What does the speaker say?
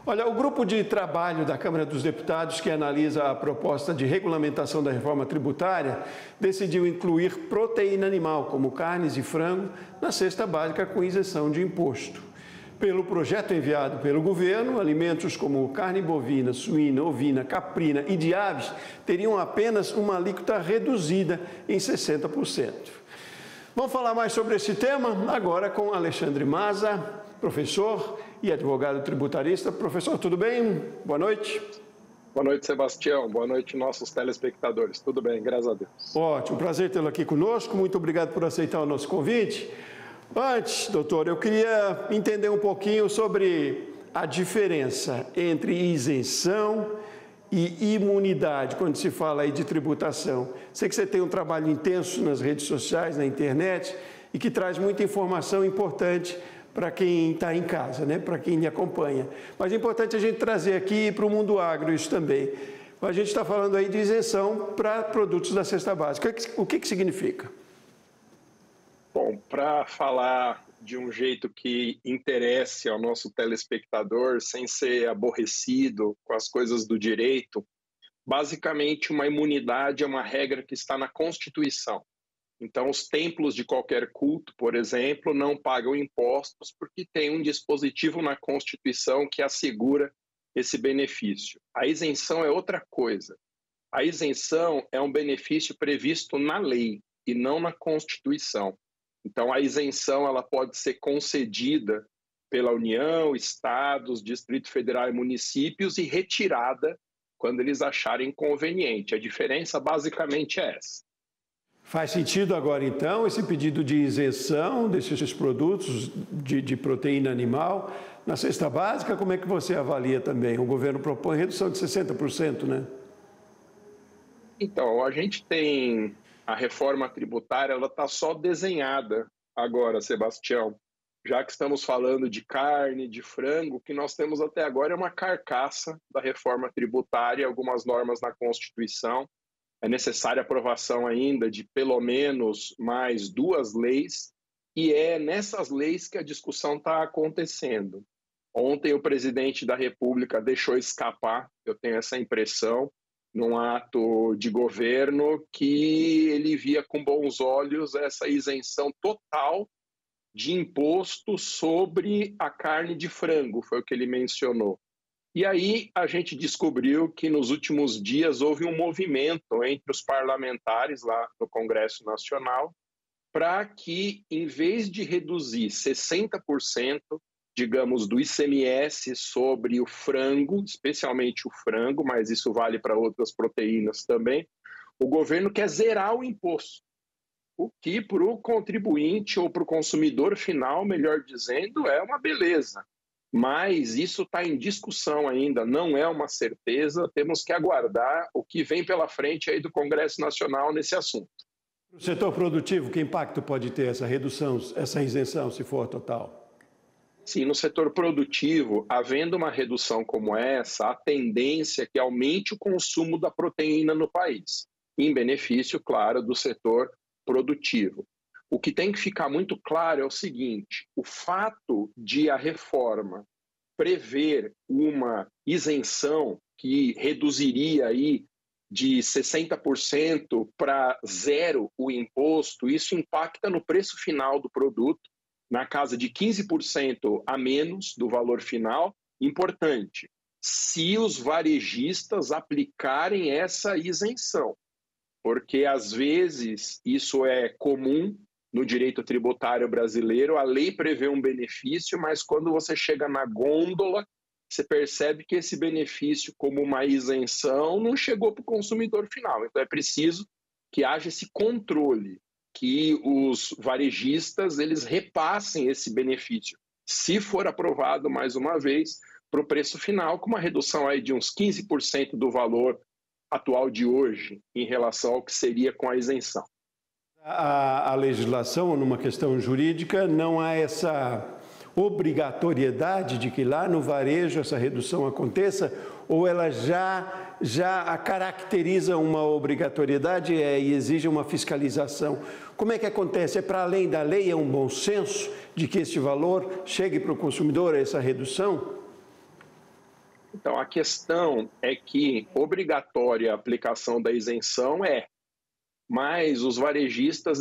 Olha, o grupo de trabalho da Câmara dos Deputados que analisa a proposta de regulamentação da reforma tributária decidiu incluir proteína animal, como carnes e frango, na cesta básica com isenção de imposto. Pelo projeto enviado pelo governo, alimentos como carne bovina, suína, ovina, caprina e de aves teriam apenas uma alíquota reduzida em 60%. Vamos falar mais sobre esse tema agora com Alexandre Maza, professor e advogado tributarista. Professor, tudo bem? Boa noite. Boa noite, Sebastião. Boa noite, nossos telespectadores. Tudo bem, graças a Deus. Ótimo, prazer tê-lo aqui conosco. Muito obrigado por aceitar o nosso convite. Antes, doutor, eu queria entender um pouquinho sobre a diferença entre isenção e imunidade, quando se fala aí de tributação. Sei que você tem um trabalho intenso nas redes sociais, na internet, e que traz muita informação importante para quem está em casa, né? Para quem me acompanha. Mas é importante a gente trazer aqui para o mundo agro isso também. A gente está falando aí de isenção para produtos da cesta básica. O que significa? Bom, para falar de um jeito que interesse ao nosso telespectador, sem ser aborrecido com as coisas do direito, basicamente uma imunidade é uma regra que está na Constituição. Então, os templos de qualquer culto, por exemplo, não pagam impostos porque tem um dispositivo na Constituição que assegura esse benefício. A isenção é outra coisa. A isenção é um benefício previsto na lei e não na Constituição. Então, a isenção ela pode ser concedida pela União, Estados, Distrito Federal e municípios e retirada quando eles acharem conveniente. A diferença basicamente é essa. Faz sentido agora, então, esse pedido de isenção desses produtos de proteína animal na cesta básica? Como é que você avalia também? O governo propõe redução de 60%, né? Então, a gente tem a reforma tributária, ela está só desenhada agora, Sebastião. Já que estamos falando de carne, de frango, o que nós temos até agora é uma carcaça da reforma tributária, algumas normas na Constituição. É necessária a aprovação ainda de pelo menos mais 2 leis, e é nessas leis que a discussão está acontecendo. Ontem o presidente da República deixou escapar, eu tenho essa impressão, num ato de governo, que ele via com bons olhos essa isenção total de imposto sobre a carne de frango, foi o que ele mencionou. E aí a gente descobriu que nos últimos dias houve um movimento entre os parlamentares lá no Congresso Nacional para que, em vez de reduzir 60%, digamos, do ICMS sobre o frango, especialmente o frango, mas isso vale para outras proteínas também, o governo quer zerar o imposto, o que para o contribuinte ou para o consumidor final, melhor dizendo, é uma beleza. Mas isso está em discussão ainda, não é uma certeza, temos que aguardar o que vem pela frente aí do Congresso Nacional nesse assunto. O setor produtivo, que impacto pode ter essa redução, essa isenção, se for total? Sim, no setor produtivo, havendo uma redução como essa, a tendência é que aumente o consumo da proteína no país, em benefício, claro, do setor produtivo. O que tem que ficar muito claro é o seguinte: o fato de a reforma prever uma isenção que reduziria aí de 60% para zero o imposto, isso impacta no preço final do produto, na casa de 15% a menos do valor final. Importante, se os varejistas aplicarem essa isenção, porque às vezes isso é comum no direito tributário brasileiro, a lei prevê um benefício, mas quando você chega na gôndola, você percebe que esse benefício, como uma isenção, não chegou para o consumidor final. Então é preciso que haja esse controle, que os varejistas eles repassem esse benefício, se for aprovado mais uma vez, para o preço final, com uma redução aí de uns 15% do valor atual de hoje, em relação ao que seria com a isenção. A legislação, numa questão jurídica, não há essa obrigatoriedade de que lá no varejo essa redução aconteça, ou ela já caracteriza uma obrigatoriedade e exige uma fiscalização? Como é que acontece? É para além da lei? É um bom senso de que este valor chegue para o consumidor, essa redução? Então, a questão é que obrigatória a aplicação da isenção mas os varejistas